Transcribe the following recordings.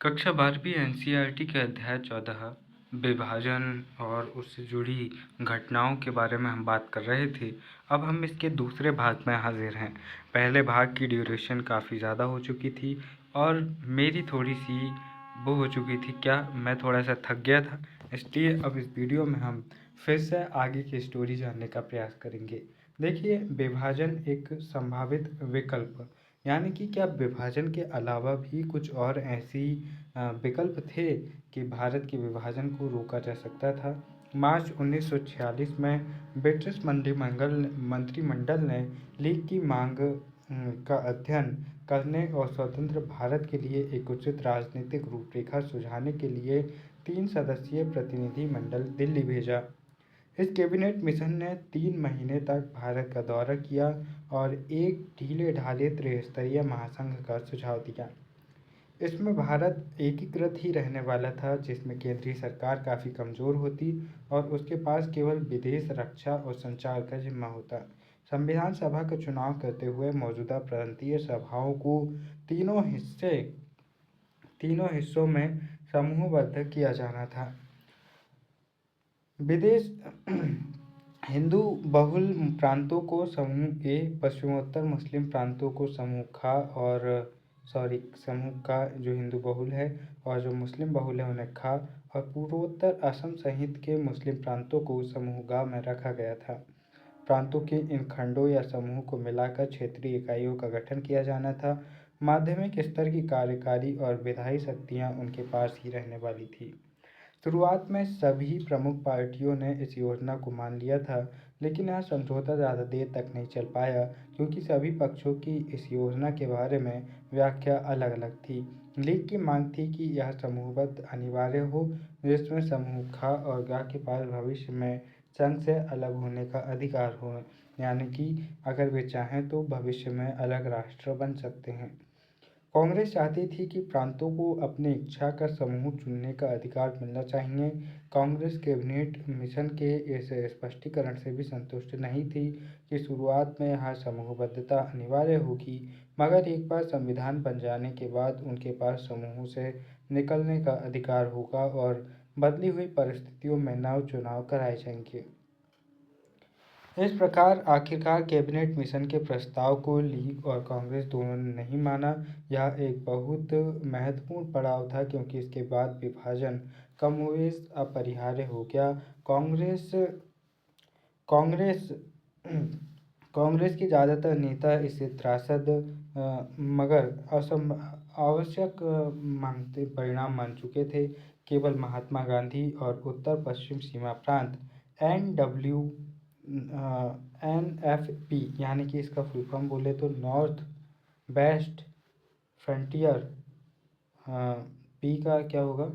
कक्षा 12वीं एनसीईआरटी के अध्याय 14 विभाजन और उससे जुड़ी घटनाओं के बारे में हम बात कर रहे थे। अब हम इसके दूसरे भाग में हाजिर हैं। पहले भाग की ड्यूरेशन काफ़ी ज़्यादा हो चुकी थी और मेरी थोड़ी सी वो हो चुकी थी, क्या मैं थोड़ा सा थक गया था, इसलिए अब इस वीडियो में हम फिर से आगे की स्टोरी जानने का प्रयास करेंगे। देखिए, विभाजन एक संभावित विकल्प, यानी कि क्या विभाजन के अलावा भी कुछ और ऐसी विकल्प थे कि भारत के विभाजन को रोका जा सकता था। मार्च 1946 में ब्रिटिश मंत्रिमंडल ने लीग की मांग का अध्ययन करने और स्वतंत्र भारत के लिए एक उचित राजनीतिक रूपरेखा सुझाने के लिए 3 सदस्यीय प्रतिनिधि मंडल दिल्ली भेजा। इस कैबिनेट मिशन ने 3 महीने तक भारत का दौरा किया और एक ढीले ढाले त्रिस्तरीय महासंघ का सुझाव दिया। इसमें भारत एकीकृत ही रहने वाला था, जिसमें केंद्रीय सरकार काफ़ी कमज़ोर होती और उसके पास केवल विदेश, रक्षा और संचार का जिम्मा होता। संविधान सभा का चुनाव करते हुए मौजूदा प्रांतीय सभाओं को तीनों हिस्सों में समूहबद्ध किया जाना था। विदेश हिंदू बहुल प्रांतों को समूह ए, पश्चिमोत्तर मुस्लिम प्रांतों को समूह खा और समूह का जो हिंदू बहुल है और जो मुस्लिम बहुल है उन्हें खा, और पूर्वोत्तर असम सहित के मुस्लिम प्रांतों को समूह ग में रखा गया था। प्रांतों के इन खंडों या समूह को मिलाकर क्षेत्रीय इकाइयों का गठन किया जाना था। माध्यमिक स्तर की कार्यकारी और विधायी शक्तियाँ उनके पास ही रहने वाली थी। शुरुआत में सभी प्रमुख पार्टियों ने इस योजना को मान लिया था, लेकिन यह समझौता ज़्यादा देर तक नहीं चल पाया क्योंकि सभी पक्षों की इस योजना के बारे में व्याख्या अलग अलग थी। लीग की मांग थी कि यह समूहबद्ध अनिवार्य हो, जिसमें समूह ख और ग के पास भविष्य में संघ से अलग होने का अधिकार हो, यानी कि अगर वे चाहें तो भविष्य में अलग राष्ट्र बन सकते हैं। कांग्रेस चाहती थी कि प्रांतों को अपनी इच्छा का समूह चुनने का अधिकार मिलना चाहिए। कांग्रेस कैबिनेट मिशन के इस स्पष्टीकरण से भी संतुष्ट नहीं थी कि शुरुआत में यह समूहबद्धता अनिवार्य होगी, मगर एक बार संविधान बन जाने के बाद उनके पास समूहों से निकलने का अधिकार होगा और बदली हुई परिस्थितियों में नव चुनाव कराए जाएंगे। इस प्रकार आखिरकार कैबिनेट मिशन के प्रस्ताव को लीग और कांग्रेस दोनों ने नहीं माना। यह एक बहुत महत्वपूर्ण पड़ाव था क्योंकि इसके बाद विभाजन कमोबेश अपरिहार्य हो गया। कांग्रेस कांग्रेस के ज़्यादातर नेता इसे त्रासद मगर आवश्यक मानते परिणाम मान चुके थे। केवल महात्मा गांधी और उत्तर पश्चिम सीमा प्रांत NFP, यानी कि इसका फुल फॉर्म बोले तो नॉर्थ वेस्ट फ्रंटियर, पी का क्या होगा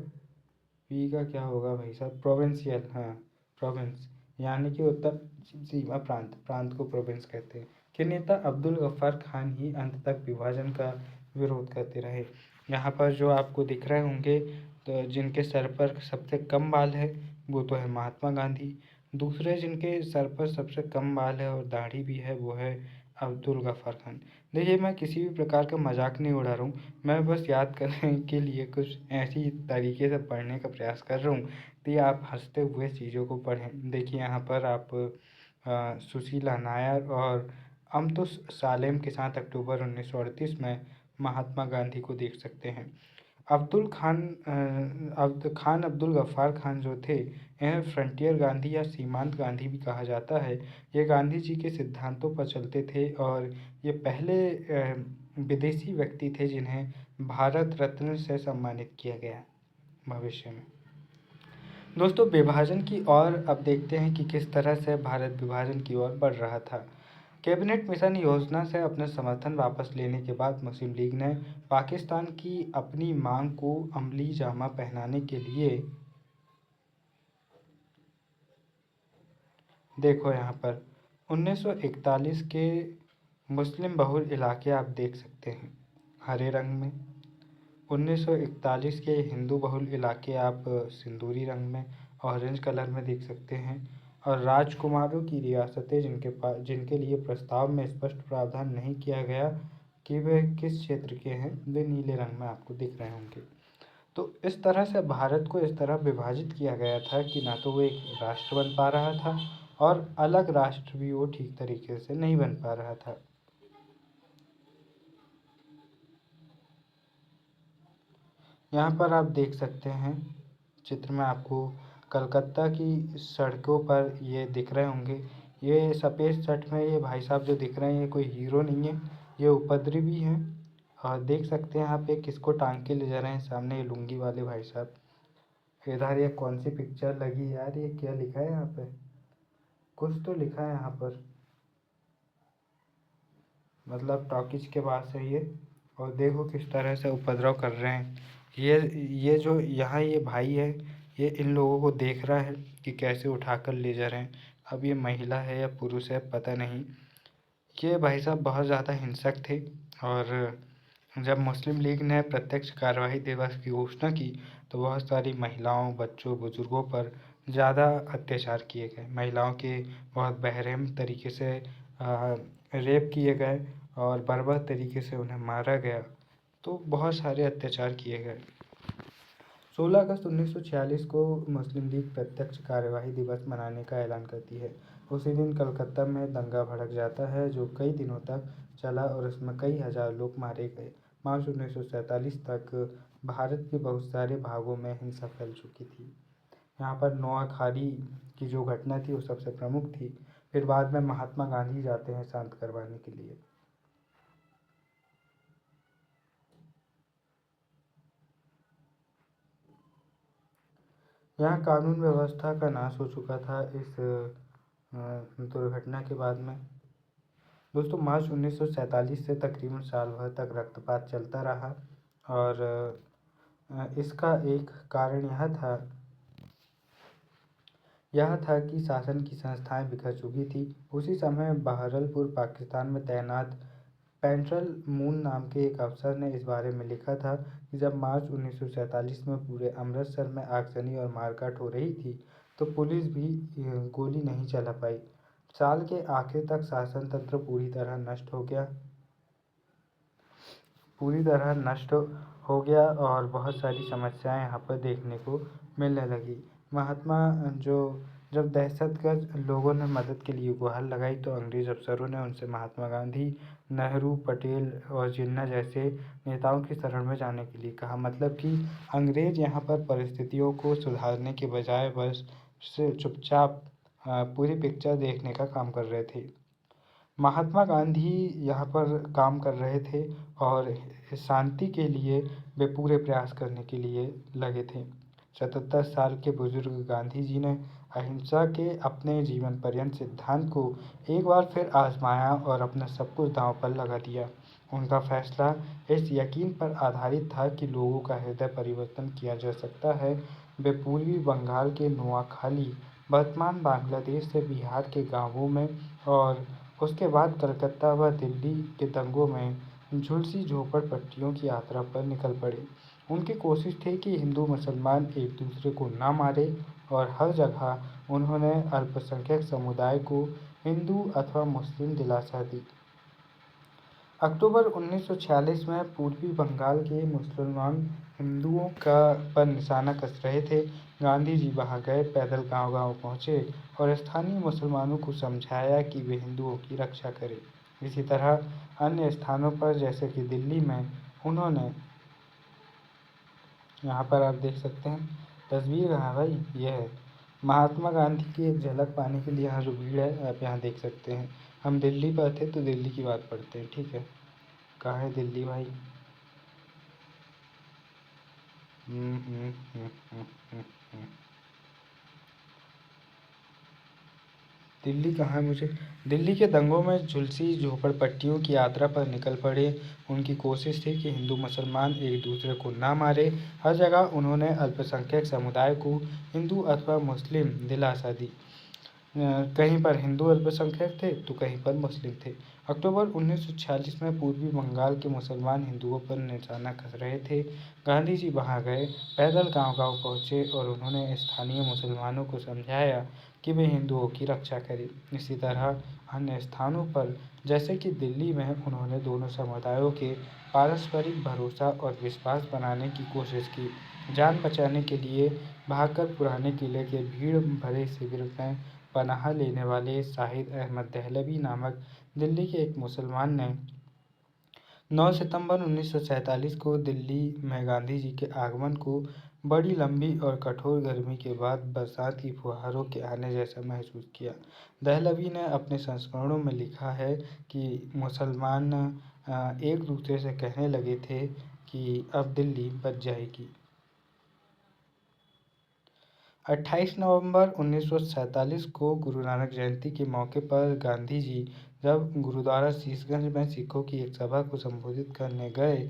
भाई साहब, प्रोविंशियल, हाँ प्रोविंस, यानी कि उत्तर सीमा प्रांत को प्रोविंस कहते हैं, के नेता अब्दुल गफ्फार खान ही अंत तक विभाजन का विरोध करते रहे। यहाँ पर जो आपको दिख रहे होंगे तो जिनके सर पर सबसे कम बाल है वो तो है महात्मा गांधी। दूसरे जिनके सर पर सबसे कम बाल है और दाढ़ी भी है वो है अब्दुल गफ्फार खान। देखिए, मैं किसी भी प्रकार का मजाक नहीं उड़ा रहा हूँ, मैं बस याद करने के लिए कुछ ऐसी तरीके से पढ़ने का प्रयास कर रहा हूँ तो आप हंसते हुए चीज़ों को पढ़ें। देखिए, यहाँ पर आप सुशीला नायर और अमतुस सालेम के साथ अक्टूबर 1938 में महात्मा गांधी को देख सकते हैं। अब्दुल गफ्फार खान जो थे, इन्हें फ्रंटियर गांधी या सीमांत गांधी भी कहा जाता है। ये गांधी जी के सिद्धांतों पर चलते थे और ये पहले विदेशी व्यक्ति थे जिन्हें भारत रत्न से सम्मानित किया गया भविष्य में। दोस्तों, विभाजन की ओर अब देखते हैं कि किस तरह से भारत विभाजन की ओर बढ़ रहा था। कैबिनेट मिशन योजना से अपना समर्थन वापस लेने के बाद मुस्लिम लीग ने पाकिस्तान की अपनी मांग को अमली जामा पहनाने के लिए, देखो यहाँ पर 1941 के मुस्लिम बहुल इलाके आप देख सकते हैं हरे रंग में, 1941 के हिंदू बहुल इलाके आप सिंदूरी रंग में ऑरेंज कलर में देख सकते हैं, और राजकुमारों की रियासतें जिनके लिए प्रस्ताव में स्पष्ट प्रावधान नहीं किया गया कि वे किस क्षेत्र के हैं, वे नीले रंग में आपको दिख रहे होंगे। तो इस तरह से भारत को इस तरह विभाजित किया गया था कि ना तो वो एक राष्ट्र बन पा रहा था और अलग राष्ट्र भी वो ठीक तरीके से नहीं बन पा रहा था। यहाँ पर आप देख सकते हैं चित्र में आपको कलकत्ता की सड़कों पर ये दिख रहे होंगे। ये सफ़ेद शर्ट में ये भाई साहब जो दिख रहे हैं, ये कोई हीरो नहीं है, ये उपद्रवी हैं। और देख सकते हैं यहाँ पे किसको टांग के ले जा रहे हैं, सामने ये लुंगी वाले भाई साहब। इधर ये कौन सी पिक्चर लगी यार, ये क्या लिखा है यहाँ पे, कुछ तो लिखा है यहाँ पर, मतलब टॉकीज के पास है ये। और देखो किस तरह से उपद्रव कर रहे हैं। ये जो यहाँ ये भाई है, ये इन लोगों को देख रहा है कि कैसे उठाकर ले जा रहे हैं। अब ये महिला है या पुरुष है पता नहीं। ये भाई साहब बहुत ज़्यादा हिंसक थे। और जब मुस्लिम लीग ने प्रत्यक्ष कार्यवाही दिवस की घोषणा की तो बहुत सारी महिलाओं, बच्चों, बुजुर्गों पर ज़्यादा अत्याचार किए गए। महिलाओं के बहुत बेरहम तरीके से रेप किए गए और बर्बर तरीके से उन्हें मारा गया। तो बहुत सारे अत्याचार किए गए। 16 अगस्त 1946 को मुस्लिम लीग प्रत्यक्ष कार्यवाही दिवस मनाने का ऐलान करती है। उसी दिन कलकत्ता में दंगा भड़क जाता है जो कई दिनों तक चला और इसमें कई हजार लोग मारे गए। मार्च 1947 तक भारत के बहुत सारे भागों में हिंसा फैल चुकी थी। यहाँ पर नोआखाली की जो घटना थी वो सबसे प्रमुख थी। फिर बाद में महात्मा गांधी जाते हैं शांत करवाने के लिए। यहाँ कानून व्यवस्था का नाश हो चुका था इस दुर्घटना के बाद में। दोस्तों मार्च 1947 से तकरीबन साल भर तक रक्तपात चलता रहा और इसका एक कारण यह था कि शासन की संस्थाएं बिखर चुकी थी। उसी समय बहरलपुर पाकिस्तान में तैनात पेंट्रल मून नाम के एक अफसर ने इस बारे में लिखा था कि जब मार्च 1947 में पूरे अमृतसर में आगजनी और मारकाट हो रही थी तो पुलिस भी गोली नहीं चला पाई। साल के आखिर तक शासन तंत्र पूरी तरह नष्ट हो गया और बहुत सारी समस्याएं यहाँ पर देखने को मिलने लगी। जब दहशतगर्द लोगों ने मदद के लिए गुहार लगाई तो अंग्रेज अफसरों ने उनसे महात्मा गांधी, नेहरू, पटेल और जिन्ना जैसे नेताओं की शरण में जाने के लिए कहा। मतलब कि अंग्रेज यहाँ पर परिस्थितियों को सुधारने के बजाय बस चुपचाप पूरी पिक्चर देखने का काम कर रहे थे। महात्मा गांधी यहाँ पर काम कर रहे थे और शांति के लिए वे पूरे प्रयास करने के लिए लगे थे। 77 साल के बुजुर्ग गांधी जी ने अहिंसा के अपने जीवन पर्यंत सिद्धांत को एक बार फिर आजमाया और अपना सब कुछ दांव पर लगा दिया। उनका फैसला इस यकीन पर आधारित था कि लोगों का हृदय परिवर्तन किया जा सकता है। वे पूर्वी बंगाल के नोआखाली, वर्तमान बांग्लादेश से बिहार के गांवों में और उसके बाद कलकत्ता व दिल्ली के दंगों में झुलसी झोपड़पट्टियों की यात्रा पर निकल पड़े। उनकी कोशिश थी कि हिंदू मुसलमान एक दूसरे को न मारे और हर जगह उन्होंने अल्पसंख्यक समुदाय को हिंदू अथवा मुस्लिम दिलासा दी। अक्टूबर 1946 में पूर्वी बंगाल के मुसलमान हिंदुओं पर निशाना कस रहे थे। गांधी जी वहां गए, पैदल गांव-गांव पहुंचे और स्थानीय मुसलमानों को समझाया कि वे हिंदुओं की रक्षा करें। इसी तरह अन्य स्थानों पर जैसे कि दिल्ली में उन्होंने, यहाँ पर आप देख सकते हैं तस्वीर कहाँ भाई, ये है महात्मा गांधी की एक झलक पाने के लिए यहाँ जो भीड़ है आप यहाँ देख सकते हैं। हम दिल्ली पर थे तो दिल्ली की बात पढ़ते हैं, ठीक है। कहाँ है दिल्ली भाई? हम्म, हम्म, हम्म, हम्म, हम्म, हम्म। दिल्ली कहाँ है मुझे? दिल्ली के दंगों में झुलसी झोपड़पट्टियों की यात्रा पर निकल पड़े। उनकी कोशिश थी कि हिंदू मुसलमान एक दूसरे को ना मारे। हर जगह उन्होंने अल्पसंख्यक समुदाय को हिंदू अथवा मुस्लिम दिलासा दी। कहीं पर हिंदू अल्पसंख्यक थे तो कहीं पर मुस्लिम थे। अक्टूबर 1946 में पूर्वी बंगाल के मुसलमान हिंदुओं पर निशाना कस रहे थे। गांधी जी वहां गए, पैदल गांव-गांव पहुंचे और उन्होंने स्थानीय मुसलमानों को समझाया कि वे हिंदुओं की रक्षा करें। इसी तरह अन्य स्थानों पर जैसे कि दिल्ली में उन्होंने दोनों समुदायों के पारस्परिक भरोसा और विश्वास बनाने की कोशिश की। जान बचाने के लिए भागकर पुराने किले के भीड़ भरे शिविर में पनाह लेने वाले शाहिद अहमद दहलवी नामक दिल्ली के एक मुसलमान ने 9 सितंबर 1947 को दिल्ली में गांधी जी के आगमन को बड़ी लंबी और कठोर गर्मी के बाद बरसात की फुहारों के आने जैसा महसूस किया। दहलवी ने अपने संस्मरणों में लिखा है कि मुसलमान एक दूसरे से कहने लगे थे कि अब दिल्ली बच जाएगी। 28 नवंबर 1947 को गुरु नानक जयंती के मौके पर गांधी जी जब गुरुद्वारा शीशगंज में सिखों की एक सभा को संबोधित करने गए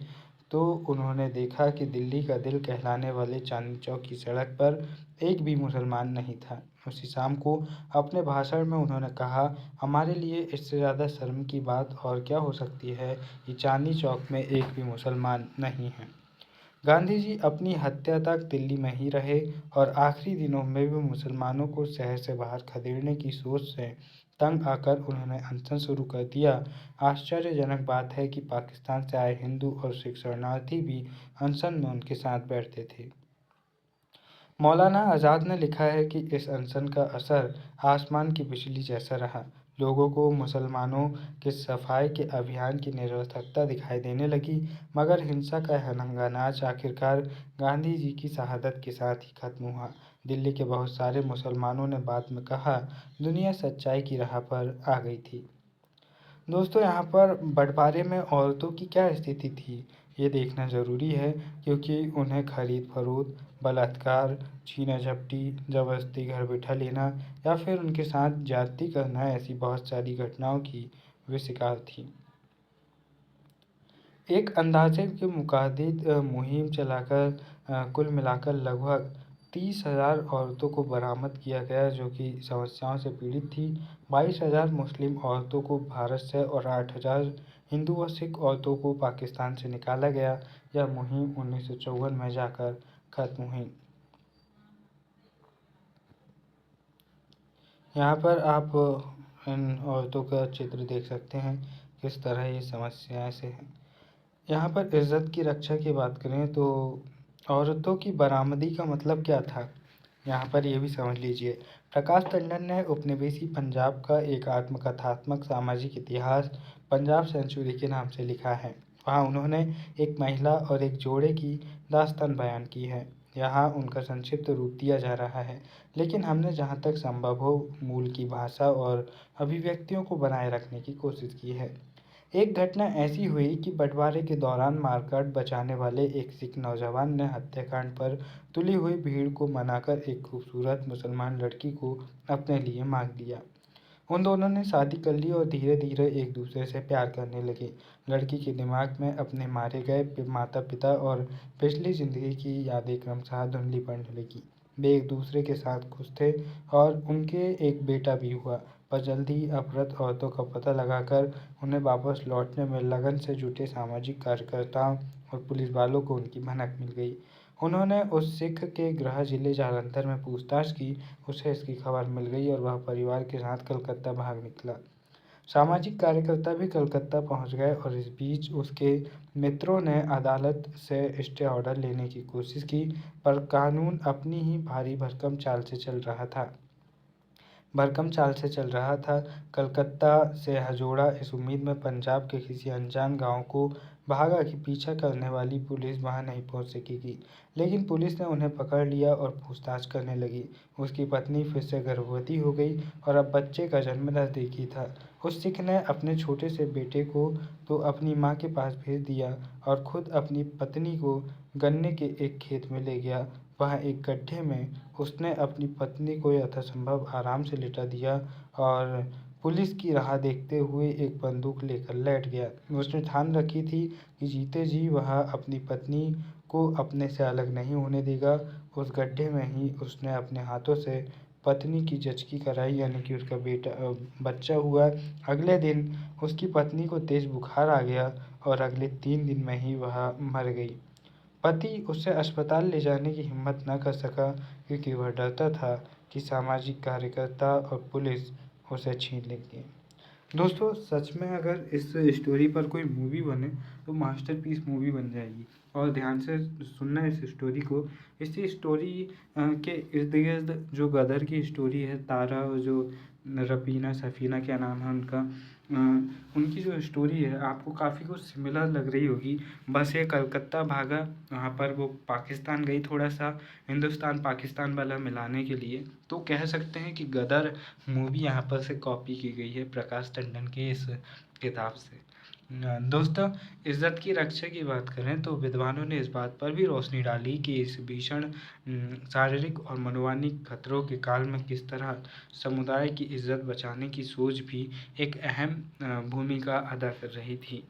तो उन्होंने देखा कि दिल्ली का दिल कहलाने वाले चांदनी चौक की सड़क पर एक भी मुसलमान नहीं था। उसी शाम को अपने भाषण में उन्होंने कहा, हमारे लिए इससे ज़्यादा शर्म की बात और क्या हो सकती है कि चांदनी चौक में एक भी मुसलमान नहीं है। गांधी जी अपनी हत्या तक दिल्ली में ही रहे और आखिरी दिनों में भी मुसलमानों को शहर से बाहर खदेड़ने की सोच से तंग आकर उन्होंने अनशन शुरू कर दिया। आश्चर्यजनक बात है कि पाकिस्तान से आए हिंदू और सिख शरणार्थी भी अनशन में उनके साथ बैठते थे। मौलाना आज़ाद ने लिखा है कि इस अनशन का असर आसमान की बिजली जैसा रहा। लोगों को मुसलमानों के सफाई के अभियान की निरर्थकता दिखाई देने लगी, मगर हिंसा का यह नंगा नाच आखिरकार गांधी जी की शहादत के साथ ही खत्म हुआ। दिल्ली के बहुत सारे मुसलमानों ने बाद में कहा, दुनिया सच्चाई की राह पर आ गई थी। दोस्तों, यहाँ पर बंटवारे में औरतों की क्या स्थिति थी ये देखना ज़रूरी है, क्योंकि उन्हें खरीद फरोख्त, बलात्कार, छीना झपटी, ज़बरदस्ती घर बैठा लेना या फिर उनके साथ ज्यादती करना, ऐसी बहुत सारी घटनाओं की वे शिकार थीं। एक अंदाजे के मुताबिक मुहिम चलाकर कुल मिलाकर लगभग 30,000 औरतों को बरामद किया गया जो कि समस्याओं से पीड़ित थी। 22,000 मुस्लिम औरतों को भारत से और 8,000 हिंदू व सिख औरतों को पाकिस्तान से निकाला गया। यह मुहिम 1954 में जाकर खत्म हुई। यहाँ पर आप इन औरतों का चित्र देख सकते हैं, किस तरह ये समस्याएं से हैं। यहाँ पर इज़्ज़त की रक्षा की बात करें तो औरतों की बरामदी का मतलब क्या था, यहाँ पर ये भी समझ लीजिए। प्रकाश टंडन ने उपनिवेशी पंजाब का एक आत्मकथात्मक सामाजिक इतिहास पंजाब सेंचुरी के नाम से लिखा है। वहाँ उन्होंने एक महिला और एक जोड़े की दास्तान बयान की है। यहाँ उनका संक्षिप्त रूप दिया जा रहा है, लेकिन हमने जहाँ तक संभव हो मूल की भाषा और अभिव्यक्तियों को बनाए रखने की कोशिश की है। एक घटना ऐसी हुई कि बंटवारे के दौरान मारकाट बचाने वाले एक सिख नौजवान ने हत्याकांड पर तुली हुई भीड़ को मनाकर एक खूबसूरत मुसलमान लड़की को अपने लिए मांग लिया। उन दोनों ने शादी कर ली और धीरे धीरे एक दूसरे से प्यार करने लगे। लड़की के दिमाग में अपने मारे गए माता पिता और पिछली जिंदगी की यादें क्रमशः धुंधली पड़ने लगी। वे एक दूसरे के साथ खुश थे और उनके एक बेटा भी हुआ, पर जल्दी ही अपहृत औरतों का पता लगाकर उन्हें वापस लौटने में लगन से जुटे सामाजिक कार्यकर्ताओं और पुलिस वालों को उनकी भनक मिल गई। उन्होंने उस सिख के गृह जिले जालंधर में पूछताछ की। उसे इसकी खबर मिल गई और वह परिवार के साथ कलकत्ता भाग निकला। सामाजिक कार्यकर्ता भी कलकत्ता पहुंच गए और इस बीच उसके मित्रों ने अदालत से स्टे ऑर्डर लेने की कोशिश की, पर कानून अपनी ही भारी भरकम चाल से चल रहा था। कलकत्ता से हजोड़ा इस उम्मीद में पंजाब के किसी अनजान गांव को भागा कि पीछा करने वाली पुलिस वहां नहीं पहुंच सकेगी, लेकिन पुलिस ने उन्हें पकड़ लिया और पूछताछ करने लगी। उसकी पत्नी फिर से गर्भवती हो गई और अब बच्चे का जन्म नजदीक ही था। उस सिख ने अपने छोटे से बेटे को तो अपनी माँ के पास भेज दिया और खुद अपनी पत्नी को गन्ने के एक खेत में ले गया। वहाँ एक गड्ढे में उसने अपनी पत्नी को यथासंभव आराम से लिटा दिया और पुलिस की राह देखते हुए एक बंदूक लेकर लेट गया। उसने ठान रखी थी कि जीते जी वह अपनी पत्नी को अपने से अलग नहीं होने देगा। उस गड्ढे में ही उसने अपने हाथों से पत्नी की जचकी कराई, यानी कि उसका बच्चा हुआ। अगले दिन उसकी पत्नी को तेज बुखार आ गया और अगले 3 दिन में ही वह मर गई। पति उसे अस्पताल ले जाने की हिम्मत न कर सका, क्योंकि वह डरता था कि सामाजिक कार्यकर्ता और पुलिस उसे छीन लेंगे। दोस्तों, सच में अगर इस स्टोरी पर कोई मूवी बने तो मास्टरपीस मूवी बन जाएगी। और ध्यान से सुनना इस स्टोरी को। इसी स्टोरी के इर्द गिर्द जो गदर की स्टोरी है, तारा और जो रबीना सफ़ीना क्या नाम है उनका, उनकी जो स्टोरी है आपको काफ़ी कुछ सिमिलर लग रही होगी। बस ये कलकत्ता भागा, वहाँ पर वो पाकिस्तान गई, थोड़ा सा हिंदुस्तान पाकिस्तान वाला मिलाने के लिए। तो कह सकते हैं कि गदर मूवी यहाँ पर से कॉपी की गई है प्रकाश टंडन के इस किताब से। दोस्तों, इज्जत की रक्षा की बात करें तो विद्वानों ने इस बात पर भी रोशनी डाली कि इस भीषण शारीरिक और मनोवैज्ञानिक खतरों के काल में किस तरह समुदाय की इज्जत बचाने की सोच भी एक अहम भूमिका अदा कर रही थी।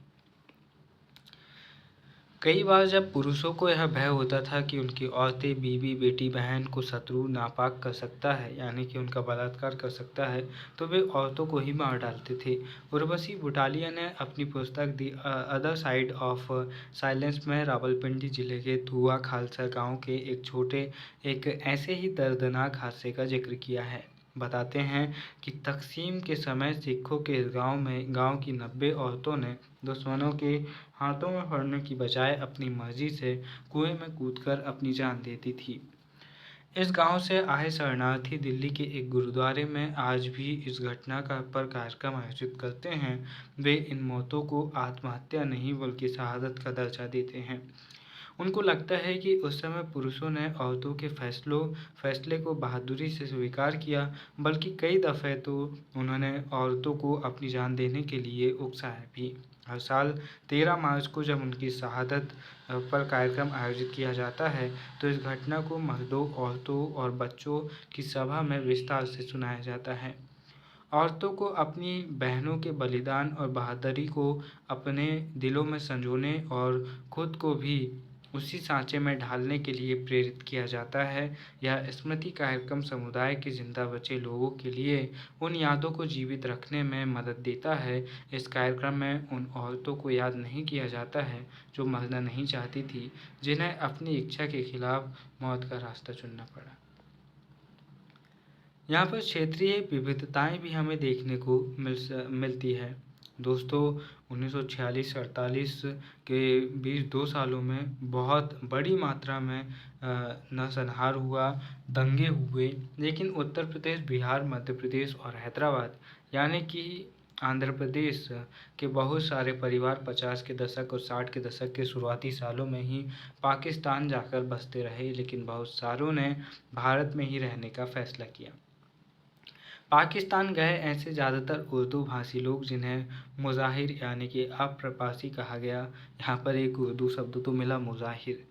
कई बार जब पुरुषों को यह भय होता था कि उनकी औरतें, बीवी, बेटी, बहन को शत्रु नापाक कर सकता है, यानी कि उनका बलात्कार कर सकता है, तो वे औरतों को ही मार डालते थे। उर्वशी बुटालिया ने अपनी पुस्तक the other side of silence में रावलपिंडी जिले के धुआ खालसा गांव के एक ऐसे ही दर्दनाक हादसे का जिक्र किया है। बताते हैं कि तकसीम के समय सिखों के इस गांव की 90 औरतों ने दुश्मनों के हाथों में पड़ने की बजाय अपनी मर्जी से कुएं में कूदकर अपनी जान दे दी थी। इस गांव से आए शरणार्थी दिल्ली के एक गुरुद्वारे में आज भी इस घटना का पर कार्यक्रम आयोजित करते हैं। वे इन मौतों को आत्महत्या नहीं बल्कि शहादत का दर्जा देते हैं। उनको लगता है कि उस समय पुरुषों ने औरतों के फैसले को बहादुरी से स्वीकार किया, बल्कि कई दफ़े तो उन्होंने औरतों को अपनी जान देने के लिए उकसाया भी। हर साल 13 मार्च को जब उनकी शहादत पर कार्यक्रम आयोजित किया जाता है, तो इस घटना को मर्दों, औरतों और बच्चों की सभा में विस्तार से सुनाया जाता है। औरतों को अपनी बहनों के बलिदान और बहादुरी को अपने दिलों में संजोने और खुद को भी उसी सांचे में ढालने के लिए प्रेरित किया जाता है। यह स्मृति कार्यक्रम समुदाय के जिंदा बचे लोगों के लिए उन यादों को जीवित रखने में मदद देता है। इस कार्यक्रम में उन औरतों को याद नहीं किया जाता है जो मरना नहीं चाहती थी, जिन्हें अपनी इच्छा के खिलाफ मौत का रास्ता चुनना पड़ा। यहाँ पर क्षेत्रीय विविधताएं भी हमें देखने को मिलती है। दोस्तों, 1946-48 के बीच 2 सालों में बहुत बड़ी मात्रा में नरसंहार हुआ, दंगे हुए, लेकिन उत्तर प्रदेश, बिहार, मध्य प्रदेश और हैदराबाद यानी कि आंध्र प्रदेश के बहुत सारे परिवार 50 के दशक और 60 के दशक के शुरुआती सालों में ही पाकिस्तान जाकर बसते रहे, लेकिन बहुत सारों ने भारत में ही रहने का फैसला किया। पाकिस्तान गए ऐसे ज़्यादातर उर्दू भाषी लोग जिन्हें मुज़ाहिर यानी कि अप्रवासी कहा गया। यहाँ पर एक उर्दू शब्द तो मिला, मुज़ाहिर।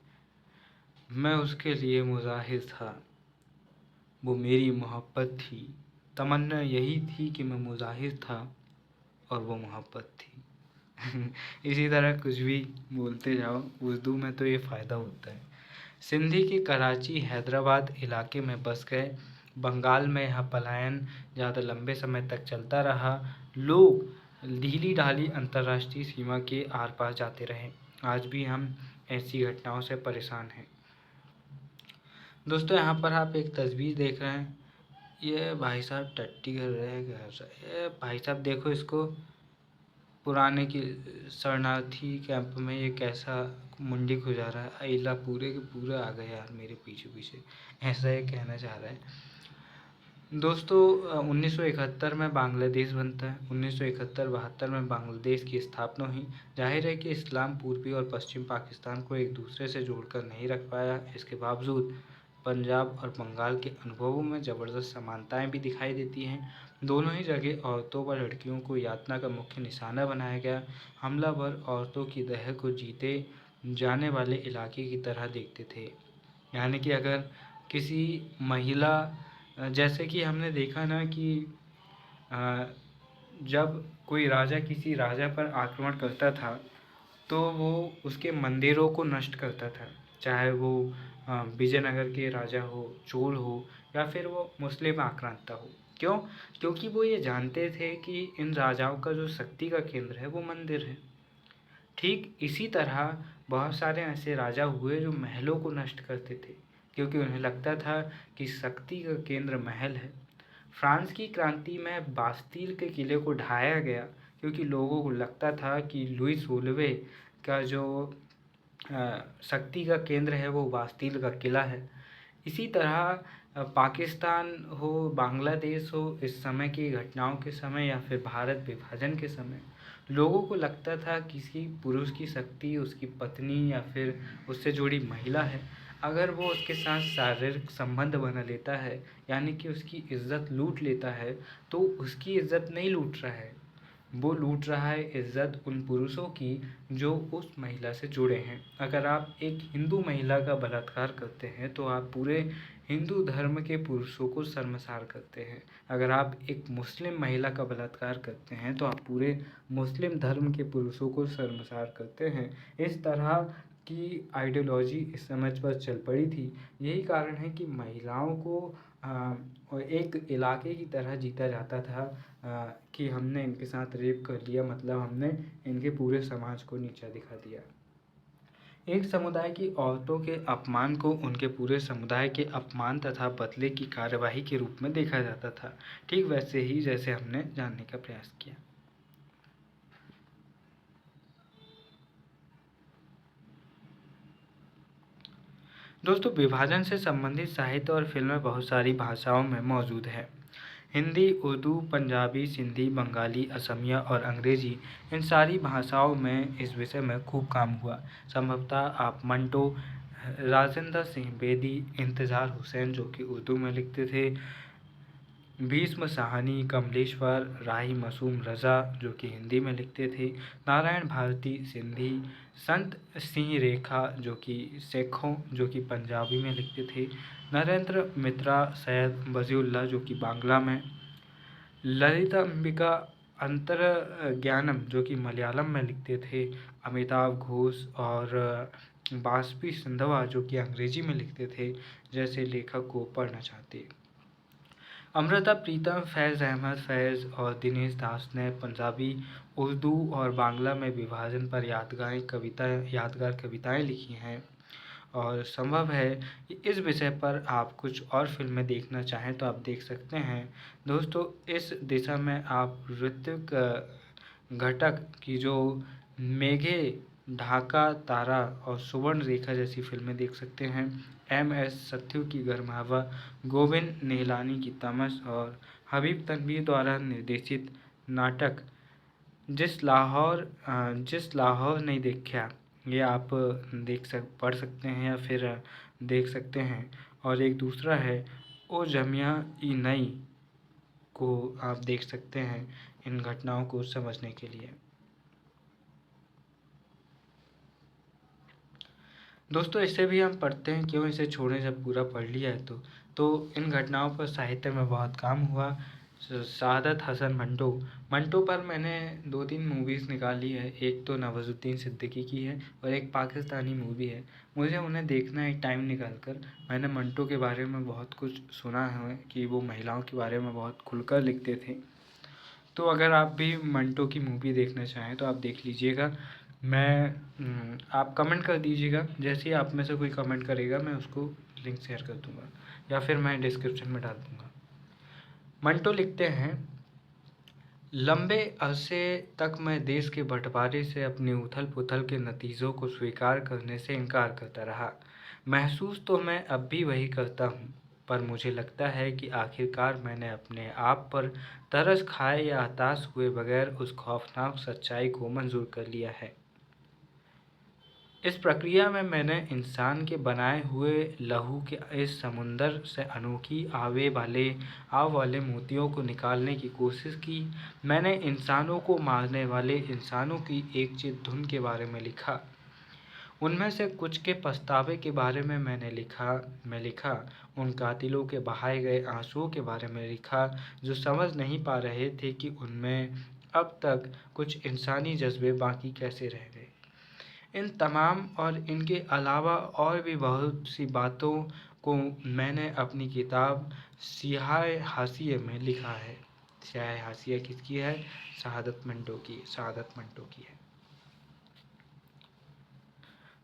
मैं उसके लिए मुज़ाहिर था, वो मेरी मोहब्बत थी। तमन्ना यही थी कि मैं मुज़ाहिर था और वो मोहब्बत थी। इसी तरह कुछ भी बोलते जाओ, उर्दू में तो ये फ़ायदा होता है। सिंधी के कराची, हैदराबाद इलाके में बस गए। बंगाल में यह पलायन ज़्यादा लंबे समय तक चलता रहा। लोग ढीली ढाली अंतर्राष्ट्रीय सीमा के आर पार जाते रहे। आज भी हम ऐसी घटनाओं से परेशान हैं। दोस्तों, यहाँ पर आप एक तस्वीर देख रहे हैं। ये भाई साहब टट्टी कर रहे हैं घर से। ये भाई साहब देखो इसको, पुराने की शरणार्थी कैंप में ये कैसा मुंडी खुजा रहा है। इला पूरे के पूरे आ गए यार मेरे पीछे पीछे, ऐसा ये कहना चाह रहा है। दोस्तों, 1971 में बांग्लादेश बनता है। 1971-72 में बांग्लादेश की स्थापना हुई। जाहिर है कि इस्लाम पूर्वी और पश्चिम पाकिस्तान को एक दूसरे से जोड़कर नहीं रख पाया। इसके बावजूद पंजाब और बंगाल के अनुभवों में ज़बरदस्त समानताएं भी दिखाई देती हैं। दोनों ही जगह औरतों व लड़कियों को यातना का मुख्य निशाना बनाया गया। हमलावर औरतों की देह को जीते जाने वाले इलाके की तरह देखते थे, यानी कि अगर किसी महिला, जैसे कि हमने देखा ना कि जब कोई राजा किसी राजा पर आक्रमण करता था तो वो उसके मंदिरों को नष्ट करता था, चाहे वो विजयनगर के राजा हो, चोल हो, या फिर वो मुस्लिम आक्रांता हो। क्यों? क्योंकि वो ये जानते थे कि इन राजाओं का जो शक्ति का केंद्र है वो मंदिर है। ठीक इसी तरह बहुत सारे ऐसे राजा हुए जो महलों को नष्ट करते थे, क्योंकि उन्हें लगता था कि शक्ति का केंद्र महल है। फ्रांस की क्रांति में बास्तील के किले को ढाया गया, क्योंकि लोगों को लगता था कि लुई 16वें का जो शक्ति का केंद्र है वो वास्तिल का किला है। इसी तरह पाकिस्तान हो, बांग्लादेश हो, इस समय की घटनाओं के समय या फिर भारत विभाजन के समय लोगों को लगता था किसी पुरुष की शक्ति उसकी पत्नी या फिर उससे जुड़ी महिला है। अगर वो उसके साथ शारीरिक संबंध बना लेता है, यानी कि उसकी इज्जत लूट लेता है, तो उसकी इज्जत नहीं लूट रहा है, वो लूट रहा है इज्जत उन पुरुषों की जो उस महिला से जुड़े हैं। अगर आप एक हिंदू महिला का बलात्कार करते हैं तो आप पूरे हिंदू धर्म के पुरुषों को शर्मसार करते हैं। अगर आप एक मुस्लिम महिला का बलात्कार करते हैं तो आप पूरे मुस्लिम धर्म के पुरुषों को शर्मसार करते हैं। इस तरह की आइडियोलॉजी इस समझ पर चल पड़ी थी। यही कारण है कि महिलाओं को एक इलाके की तरह जीता जाता था कि हमने इनके साथ रेप कर लिया, मतलब हमने इनके पूरे समाज को नीचा दिखा दिया। एक समुदाय की औरतों के अपमान को उनके पूरे समुदाय के अपमान तथा बदले की कार्यवाही के रूप में देखा जाता था, ठीक वैसे ही जैसे हमने जानने का प्रयास किया। दोस्तों, विभाजन से संबंधित साहित्य और फिल्में बहुत सारी भाषाओं में मौजूद है। हिंदी, उर्दू, पंजाबी, सिंधी, बंगाली, असमिया और अंग्रेजी, इन सारी भाषाओं में इस विषय में खूब काम हुआ। संभवतः आप मंटो, राजेंद्र सिंह बेदी, इंतज़ार हुसैन जो कि उर्दू में लिखते थे, भीष्म साहनी, कमलेश्वर, राही मासूम रज़ा जो कि हिंदी में लिखते थे, नारायण भारती सिंधी, संत सिंह रेखा जो कि शेखों जो कि पंजाबी में लिखते थे, नरेंद्र मित्रा सैयद वजीउल्लाह जो कि बांग्ला में, ललिता अंबिका अंतरज्ञानम जो कि मलयालम में लिखते थे, अमिताभ घोष और बासपी सिंधवा जो कि अंग्रेजी में लिखते थे जैसे लेखक को पढ़ना चाहते। अमृता प्रीतम, फैज़ अहमद फैज़ और दिनेश दास ने पंजाबी, उर्दू और बांग्ला में विभाजन पर यादगार कविताएं लिखी हैं। और संभव है कि इस विषय पर आप कुछ और फिल्में देखना चाहें तो आप देख सकते हैं। दोस्तों, इस दिशा में आप ऋत्विक घटक की जो मेघे, ढाका तारा और सुवर्ण रेखा जैसी फिल्में देख सकते हैं। MS सत्यु की गरमावा, गोविंद निहलानी की तमस और हबीब तनवीर द्वारा निर्देशित नाटक जिस लाहौर नहीं देखा, ये आप पढ़ सकते हैं या फिर देख सकते हैं। और एक दूसरा है ओ जमिया ई नई को आप देख सकते हैं इन घटनाओं को समझने के लिए। दोस्तों, इससे भी हम पढ़ते हैं क्यों इसे छोड़ें जब पूरा पढ़ लिया है तो इन घटनाओं पर साहित्य में बहुत काम हुआ। सादत हसन मंटो पर मैंने 2-3 मूवीज़ निकाली है। एक तो नवाजुद्दीन सिद्दीकी की है और एक पाकिस्तानी मूवी है। मुझे उन्हें देखना है टाइम निकाल कर। मैंने मंटो के बारे में बहुत कुछ सुना है कि वो महिलाओं के बारे में बहुत खुलकर लिखते थे। तो अगर आप भी मंटो की मूवी देखना चाहें तो आप देख लीजिएगा। आप कमेंट कर दीजिएगा, जैसे ही आप में से कोई कमेंट करेगा मैं उसको लिंक शेयर कर दूंगा या फिर मैं डिस्क्रिप्शन में डाल दूंगा। मंटो लिखते हैं, लंबे अरसे तक मैं देश के बंटवारे से अपनी उथल पुथल के नतीजों को स्वीकार करने से इनकार करता रहा। महसूस तो मैं अब भी वही करता हूँ, पर मुझे लगता है कि आखिरकार मैंने अपने आप पर तरस खाए या हताश हुए बगैर उस खौफनाक सच्चाई को मंजूर कर लिया है। इस प्रक्रिया में मैंने इंसान के बनाए हुए लहू के इस समुंदर से अनोखी आव वाले मोतियों को निकालने की कोशिश की। मैंने इंसानों को मारने वाले इंसानों की एक चित धुन के बारे में लिखा। उनमें से कुछ के पछतावे के बारे में मैं लिखा। उन कातिलों के बहाए गए आंसुओं के बारे में लिखा जो समझ नहीं पा रहे थे कि उनमें अब तक कुछ इंसानी जज्बे बाकी कैसे रह गए। इन तमाम और इनके अलावा और भी बहुत सी बातों को मैंने अपनी किताब सियाह हाशिए में लिखा है। सियाह हाशिया किसकी है? शहादत मंटो की है।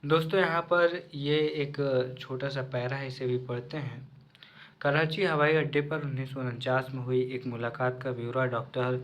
दोस्तों, यहाँ पर ये एक छोटा सा पैरा है, इसे भी पढ़ते हैं। कराची हवाई अड्डे पर 1949 में हुई एक मुलाकात का ब्यौरा डॉक्टर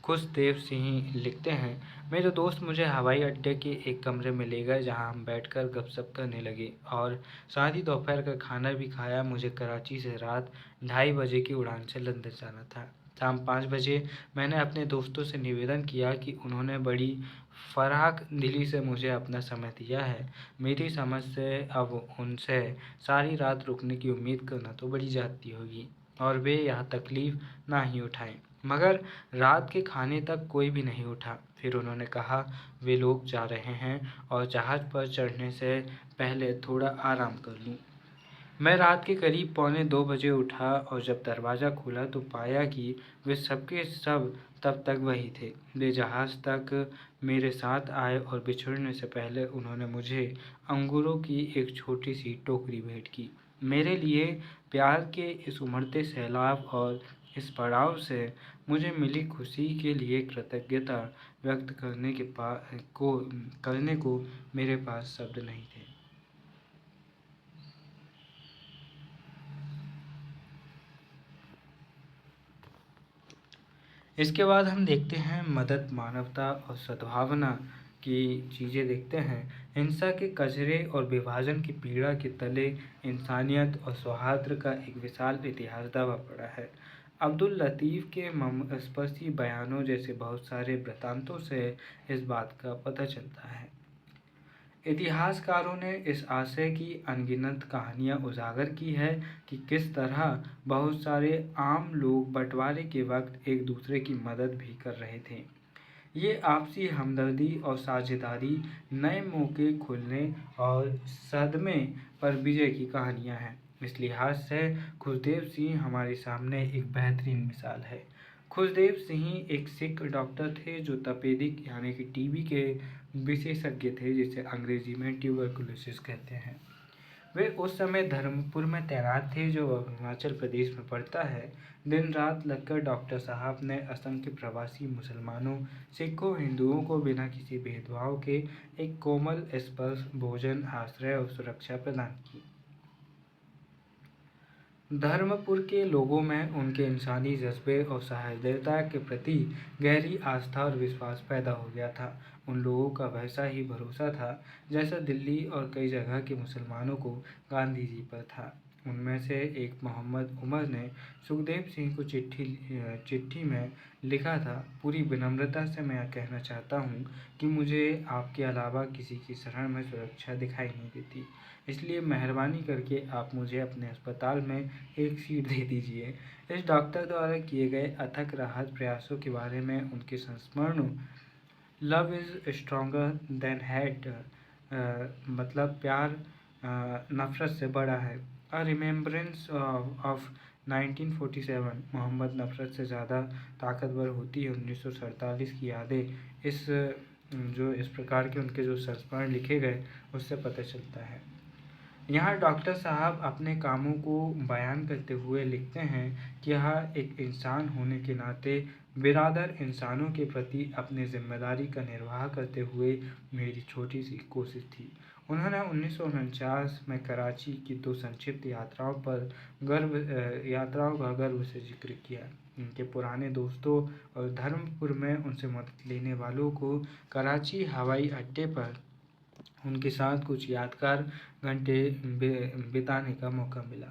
खुशदेव सिंह लिखते हैं, मेरे दोस्त मुझे हवाई अड्डे के एक कमरे में ले गए जहां हम बैठकर गपशप करने लगे और साथ ही दोपहर का खाना भी खाया। मुझे कराची से रात 2:30 बजे की उड़ान से लंदन जाना था। शाम 5 बजे मैंने अपने दोस्तों से निवेदन किया कि उन्होंने बड़ी फराख दिली से मुझे अपना समय दिया है। मेरी समझ से अब उनसे सारी रात रुकने की उम्मीद करना तो बड़ी ज्यादती होगी और वे यह तकलीफ ना ही उठाएं। मगर रात के खाने तक कोई भी नहीं उठा। फिर उन्होंने कहा, वे लोग जा रहे हैं और जहाज पर चढ़ने से पहले थोड़ा आराम कर लूं। मैं रात के करीब 1:45 बजे उठा और जब दरवाज़ा खुला तो पाया कि वे सबके सब तब तक वही थे। वे जहाज़ तक मेरे साथ आए और बिछड़ने से पहले उन्होंने मुझे अंगूरों की एक छोटी सी टोकरी भेंट की। मेरे लिए प्यार के इस उमड़ते सैलाब और इस पड़ाव से मुझे मिली खुशी के लिए कृतज्ञता व्यक्त करने को मेरे पास शब्द नहीं थे। इसके बाद हम देखते हैं मदद, मानवता और सद्भावना की चीज़ें देखते हैं। हिंसा के कचरे और विभाजन की पीड़ा के तले इंसानियत और सौहार्द का एक विशाल इतिहास दबा पड़ा है। अब्दुल लतीफ़ के मर्मस्पर्शी बयानों जैसे बहुत सारे वृत्तांतों से इस बात का पता चलता है। इतिहासकारों ने इस आशय की अनगिनत कहानियां उजागर की है कि किस तरह बहुत सारे आम लोग बंटवारे के वक्त एक दूसरे की मदद भी कर रहे थे। ये आपसी हमदर्दी और साझेदारी, नए मौके खुलने और सदमे पर विजय की कहानियां हैं। इस लिहाज से खुशदेव सिंह हमारे सामने एक बेहतरीन मिसाल है। खुशदेव सिंह एक सिख डॉक्टर थे जो तपेदिक यानी कि टीबी के विशेषज्ञ थे, जिसे अंग्रेजी में ट्यूबरकुलोसिस कहते हैं। वे उस समय धर्मपुर में तैनात थे जो अरुणाचल प्रदेश में पड़ता है। दिन रात लगकर डॉक्टर साहब ने असंख्य प्रवासी मुसलमानों, सिखों, हिंदुओं को बिना किसी भेदभाव के एक कोमल स्पर्श, भोजन, आश्रय और सुरक्षा प्रदान की। धर्मपुर के लोगों में उनके इंसानी जज्बे और सहृदयता के प्रति गहरी आस्था और विश्वास पैदा हो गया था। उन लोगों का वैसा ही भरोसा था जैसा दिल्ली और कई जगह के मुसलमानों को गांधी जी पर था। उनमें से एक मोहम्मद उमर ने सुखदेव सिंह को चिट्ठी में लिखा था, पूरी विनम्रता से मैं यह कहना चाहता हूँ कि मुझे आपके अलावा किसी की शरण में सुरक्षा दिखाई नहीं देती, इसलिए मेहरबानी करके आप मुझे अपने अस्पताल में एक सीट दे दीजिए। इस डॉक्टर द्वारा किए गए अथक राहत प्रयासों के बारे में उनके संस्मरणों love is stronger than hate, मतलब प्यार नफरत से बड़ा है। अ रिमेम्बरेंस ऑफ 1947, मोहम्मद नफरत से ज़्यादा ताकतवर होती है। 1947 की यादें, इस प्रकार के उनके जो संस्मरण लिखे गए उससे पता चलता है। यहाँ डॉक्टर साहब अपने कामों को बयान करते हुए लिखते हैं कि यह एक इंसान होने के नाते बिरादर इंसानों के प्रति अपनी जिम्मेदारी का निर्वाह करते हुए मेरी छोटी सी कोशिश थी। उन्होंने 1949 में कराची की 2 संक्षिप्त यात्राओं का गर्व से जिक्र किया। उनके पुराने दोस्तों और धर्मपुर में उनसे मदद लेने वालों को कराची हवाई अड्डे पर उनके साथ कुछ यादगार घंटे बिताने का मौका मिला।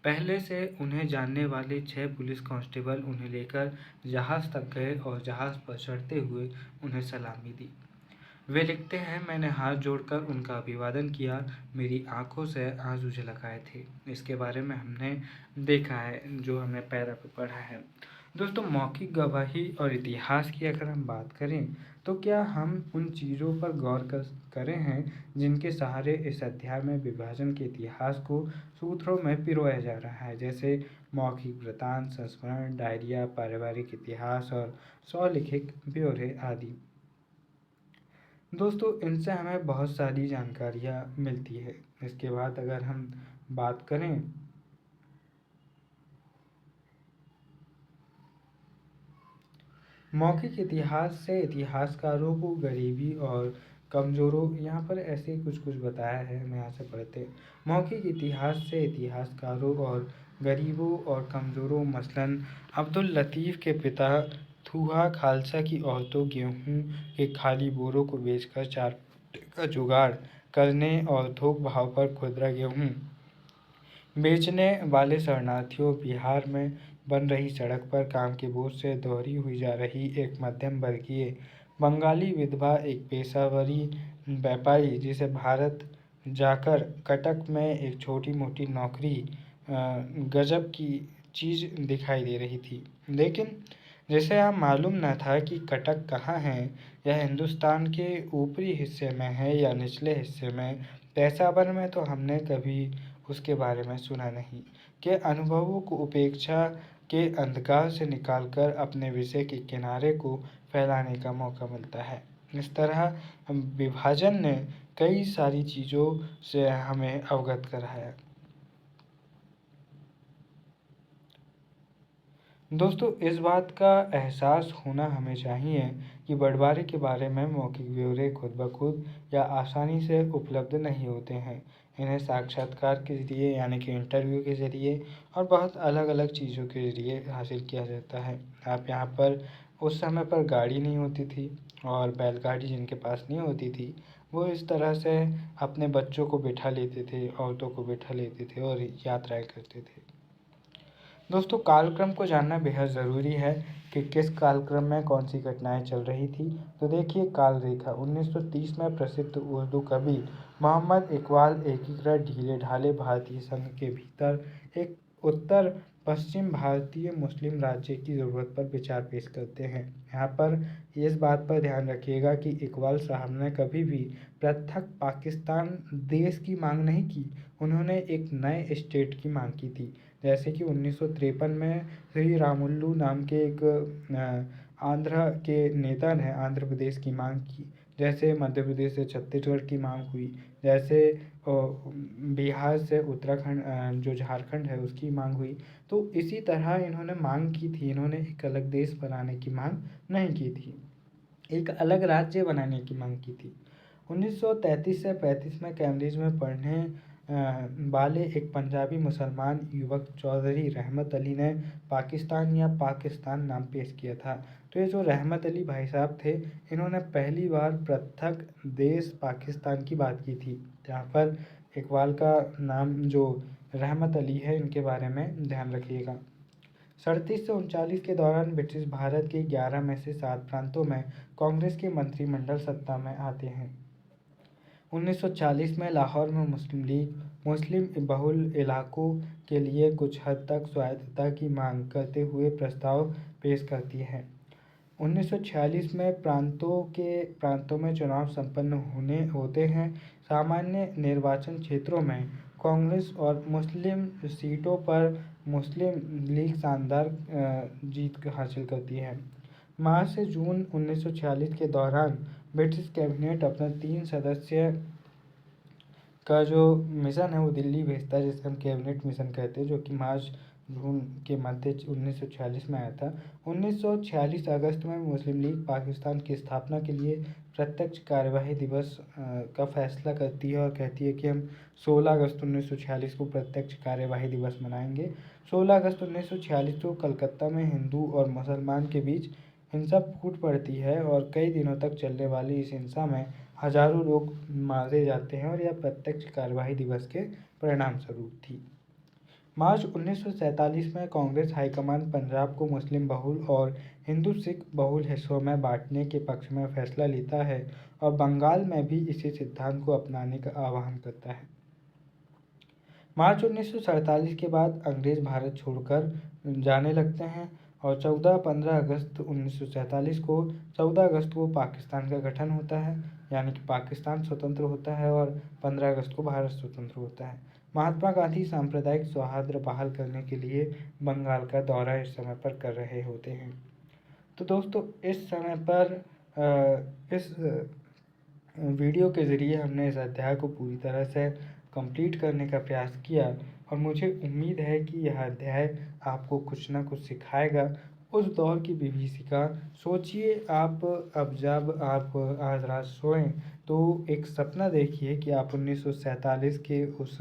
पहले से उन्हें जानने वाले 6 पुलिस कांस्टेबल उन्हें लेकर जहाज़ तक गए और जहाज़ पर चढ़ते हुए उन्हें सलामी दी। वे लिखते हैं, मैंने हाथ जोड़कर उनका अभिवादन किया, मेरी आंखों से आंसू झलक आए थे। इसके बारे में हमने देखा है, जो हमने पैरा पे पढ़ा है। दोस्तों, मौखिक गवाही और इतिहास की अगर हम बात करें तो क्या हम उन चीज़ों पर गौर करे हैं जिनके सहारे इस अध्याय में विभाजन के इतिहास को सूत्रों में पिरोया जा रहा है, जैसे मौखिक वृत्तांत, संस्मरण, डायरिया, पारिवारिक इतिहास और स्वलिखित ब्यौरे आदि। दोस्तों, इनसे हमें बहुत सारी जानकारियाँ मिलती है। इसके बाद अगर हम बात करें मौखिक इतिहास से इतिहासकारों को गरीबी और कमज़ोरों, यहाँ पर ऐसे कुछ बताया है, हम यहाँ से पढ़ते हैं। मौखिक इतिहास से इतिहासकारों और गरीबों और कमज़ोरों, मसलन अब्दुल लतीफ़ के पिता थूहा खालसा की औरतों गेहूं के खाली बोरों को बेचकर चार का जुगाड़ करने और थोक भाव पर खुदरा गेहूं बेचने वाले शरणार्थियों बिहार में बन रही सड़क पर काम के बोझ से दोहरी हुई जा रही एक मध्यम वर्गीय बंगाली विधवा एक पेशावरी व्यापारी जिसे भारत जाकर कटक में एक छोटी मोटी नौकरी गजब की चीज़ दिखाई दे रही थी, लेकिन जिसे अब मालूम न था कि कटक कहाँ है, यह हिंदुस्तान के ऊपरी हिस्से में है या निचले हिस्से में। पेशावर में तो हमने कभी उसके बारे में सुना नहीं के अनुभवों को उपेक्षा के अंधकार से निकालकर अपने विषय के किनारे को फैलाने का मौका मिलता है। इस तरह विभाजन ने कई सारी चीज़ों से हमें अवगत कराया। दोस्तों, इस बात का एहसास होना हमें चाहिए कि बंटवारे के बारे में मौखिक ब्यौरे खुद ब खुद या आसानी से उपलब्ध नहीं होते हैं। इन्हें साक्षात्कार के ज़रिए यानी कि इंटरव्यू के ज़रिए और बहुत अलग अलग चीज़ों के ज़रिए हासिल किया जाता है। आप यहाँ पर उस समय पर गाड़ी नहीं होती थी और बैलगाड़ी जिनके पास नहीं होती थी वो इस तरह से अपने बच्चों को बिठा लेते थे, औरतों को बिठा लेते थे और यात्राएं करते थे। दोस्तों, कालक्रम को जानना बेहद ज़रूरी है कि किस कालक्रम में कौन सी घटनाएं चल रही थी। तो देखिए, काल रेखा 1930 में प्रसिद्ध उर्दू कवि मोहम्मद इकबाल एकीकृत ढीले ढाले भारतीय संघ के भीतर एक उत्तर पश्चिम भारतीय मुस्लिम राज्य की ज़रूरत पर विचार पेश करते हैं। यहाँ पर इस बात पर ध्यान रखिएगा कि इकबाल साहब ने कभी भी पृथक पाकिस्तान देश की मांग नहीं की, उन्होंने एक नए स्टेट की मांग की थी। जैसे कि 1953 में श्री रामुलु नाम के एक आंध्र के नेता ने आंध्र प्रदेश की मांग की, जैसे मध्य प्रदेश से छत्तीसगढ़ की मांग हुई, जैसे बिहार से उत्तराखंड जो झारखंड है उसकी मांग हुई। तो इसी तरह इन्होंने मांग की थी, इन्होंने एक अलग देश बनाने की मांग नहीं की थी, एक अलग राज्य बनाने की मांग की थी। 1933 से 35 में कैम्ब्रिज में पढ़ने वाले एक पंजाबी मुसलमान युवक चौधरी रहमत अली ने पाकिस्तान या पाकिस्तान नाम पेश किया था। तो ये जो रहमत अली भाई साहब थे, इन्होंने पहली बार पृथक देश पाकिस्तान की बात की थी। यहाँ पर इकबाल का नाम जो रहमत अली है, इनके बारे में ध्यान रखिएगा। 37 से 39 के दौरान ब्रिटिश भारत के 11 में से 7 प्रांतों में कांग्रेस के मंत्रिमंडल सत्ता में आते हैं। 1940 में लाहौर में मुस्लिम लीग मुस्लिम बहुल इलाकों के लिए कुछ हद तक स्वायत्तता की मांग करते हुए प्रस्ताव पेश करती है। 1946 में प्रांतों में चुनाव संपन्न होते हैं। सामान्य निर्वाचन क्षेत्रों में कांग्रेस और मुस्लिम सीटों पर मुस्लिम लीग शानदार जीत हासिल करती है। मार्च से जून 1946 के दौरान ब्रिटिश कैबिनेट अपना 3 सदस्य का जो मिशन है वो दिल्ली भेजता है, जिसे हम कैबिनेट मिशन कहते हैं, जो कि मार्च जून के मध्य 1946 में आया था। 1946 अगस्त में मुस्लिम लीग पाकिस्तान की स्थापना के लिए प्रत्यक्ष कार्यवाही दिवस का फैसला करती है और कहती है कि हम 16 अगस्त 1946 को प्रत्यक्ष कार्यवाही दिवस मनाएंगे। 16 अगस्त 1946 को कलकत्ता में हिंदू और मुसलमान के बीच हिंसा फूट पड़ती है और कई दिनों तक चलने वाली इस हिंसा में हजारों लोग मारे जाते हैं और यह प्रत्यक्ष कार्यवाही दिवस के परिणाम स्वरूप थी। मार्च 1947 में कांग्रेस हाईकमान पंजाब को मुस्लिम बहुल और हिंदू सिख बहुल हिस्सों में बांटने के पक्ष में फैसला लेता है और बंगाल में भी इसी सिद्धांत को अपनाने का आह्वान करता है। मार्च 1947 के बाद अंग्रेज भारत छोड़कर जाने लगते हैं और 14-15 अगस्त 1947 को 14 अगस्त को पाकिस्तान का गठन होता है, यानी कि पाकिस्तान स्वतंत्र होता है और 15 अगस्त को भारत स्वतंत्र होता है। महात्मा गांधी सांप्रदायिक सौहार्द बहाल करने के लिए बंगाल का दौरा इस समय पर कर रहे होते हैं। तो दोस्तों, इस समय पर इस वीडियो के ज़रिए हमने इस अध्याय को पूरी तरह से कंप्लीट करने का प्रयास किया और मुझे उम्मीद है कि यह अध्याय आपको कुछ ना कुछ सिखाएगा। उस दौर की विभीषिका सोचिए, आप अब जब आप आज रात सोएं तो एक सपना देखिए कि आप 1947 के उस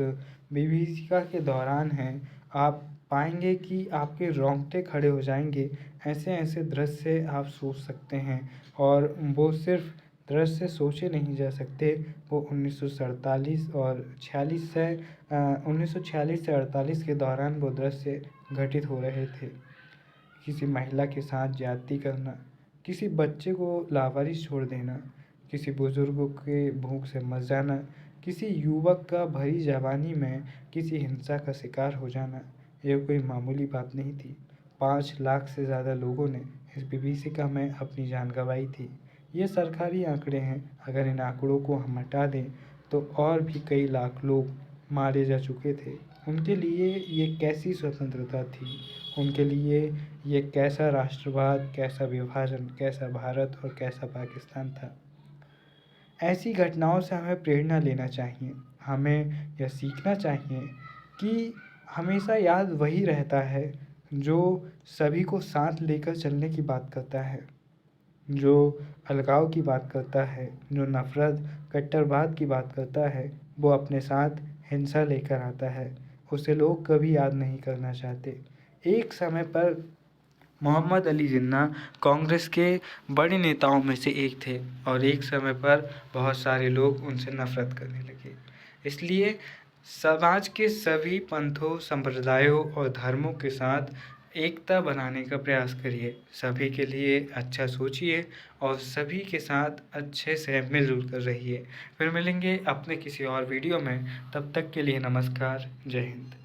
विभीषिका के दौरान हैं, आप पाएंगे कि आपके रोंगटे खड़े हो जाएंगे। ऐसे ऐसे दृश्य आप सोच सकते हैं, और वो सिर्फ दृश्य सोचे नहीं जा सकते, वो 1947 और 1946 से 48 के दौरान वो दृश्य घटित हो रहे थे। किसी महिला के साथ ज्यादती करना, किसी बच्चे को लावारिस छोड़ देना, किसी बुजुर्ग के भूख से मर जाना, किसी युवक का भरी जवानी में किसी हिंसा का शिकार हो जाना, यह कोई मामूली बात नहीं थी। 5 लाख से ज़्यादा लोगों ने इस विभीषिका में अपनी जान गंवाई थी। ये सरकारी आंकड़े हैं, अगर इन आंकड़ों को हम हटा दें तो और भी कई लाख लोग मारे जा चुके थे। उनके लिए ये कैसी स्वतंत्रता थी, उनके लिए ये कैसा राष्ट्रवाद, कैसा विभाजन, कैसा भारत और कैसा पाकिस्तान था। ऐसी घटनाओं से हमें प्रेरणा लेना चाहिए। हमें यह सीखना चाहिए कि हमेशा याद वही रहता है जो सभी को साथ लेकर चलने की बात करता है, जो अलगाव की बात करता है, जो नफ़रत कट्टरवाद की बात करता है, वो अपने साथ हिंसा लेकर आता है। उसे लोग कभी याद नहीं करना चाहते। एक समय पर मोहम्मद अली जिन्ना कांग्रेस के बड़े नेताओं में से एक थे, और एक समय पर बहुत सारे लोग उनसे नफ़रत करने लगे। इसलिए समाज के सभी पंथों, संप्रदायों और धर्मों के साथ एकता बनाने का प्रयास करिए। सभी के लिए अच्छा सोचिए और सभी के साथ अच्छे से मिलजुल कर रहिए। फिर मिलेंगे अपने किसी और वीडियो में, तब तक के लिए नमस्कार, जय हिंद।